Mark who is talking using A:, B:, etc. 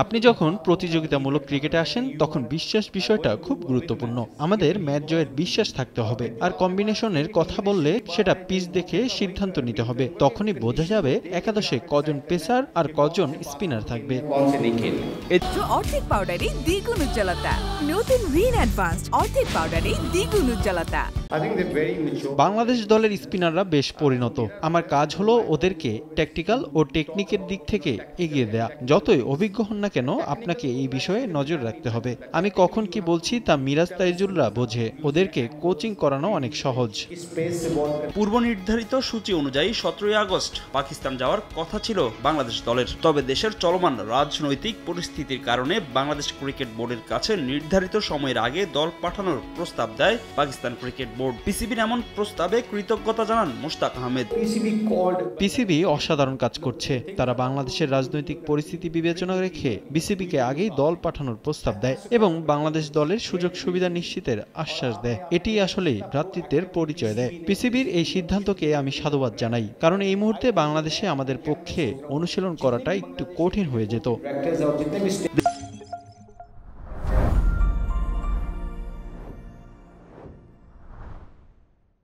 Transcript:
A: আপনি যখন প্রতিযোগিতামূলক ক্রিকেটে আসেন তখন বিশ্বাস বিষয়টা খুব গুরুত্বপূর্ণ। আমাদের ম্যাচ জয়ের বিশ্বাস থাকতে হবে, আর কম্বিনেশনের কথা বললে সেটা পিচ দেখে সিদ্ধান্ত নিতে হবে। তখনই বোঝা যাবে একাদশে কজন পেসার আর কজন স্পিনার থাকবে।
B: অর্ধেক পাউডারে দ্বিগুণ উজ্জ্বলতা, নতুন রিন অ্যাডভান্সড অর্ধেক পাউডারে দ্বিগুণ উজ্জ্বলতা।
A: বাংলাদেশ দলের স্পিনাররা বেশ পরিণত। আমার কাজ হলো ওদেরকে ট্যাকটিক্যাল ও টেকনিকের দিক থেকে এগিয়ে দেয়া। যতই অভিজ্ঞ হন না কেন, আপনাকে এই বিষয়ে নজর রাখতে হবে। আমি কখন কি বলছি তা মিরাজ তাইজুলরা বোঝে। ওদেরকে কোচিং করানো অনেক সহজ।
C: পূর্ব নির্ধারিত সূচি অনুযায়ী 17 আগস্ট পাকিস্তান যাওয়ার কথা ছিল বাংলাদেশ দলের। তবে দেশের চলমান রাজনৈতিক পরিস্থিতির কারণে বাংলাদেশ ক্রিকেট বোর্ডের কাছে নির্ধারিত সময়ের আগে দল পাঠানোর প্রস্তাব দেয় পাকিস্তান ক্রিকেট বোর্ড। পিসিবির এমন প্রস্তাবে কৃতজ্ঞতা জানান মুশতাক আহমেদ।
A: পিসিবি অসাধারণ কাজ করছে। তারা বাংলাদেশের রাজনৈতিক পরিস্থিতি বিবেচনা রেখে বিসিবিকে আগেই দল পাঠানোর প্রস্তাব দেয় এবং বাংলাদেশ দলের সুযোগ সুবিধা নিশ্চিতের আশ্বাস দেয়। এটি আসলে ভ্রাতৃত্বের পরিচয় দেয়। পিসিবির এই সিদ্ধান্তকে আমি সাধুবাদ জানাই, কারণ এই মুহূর্তে বাংলাদেশে আমাদের পক্ষে অনুশীলন করাটা একটু কঠিন হয়ে যেত।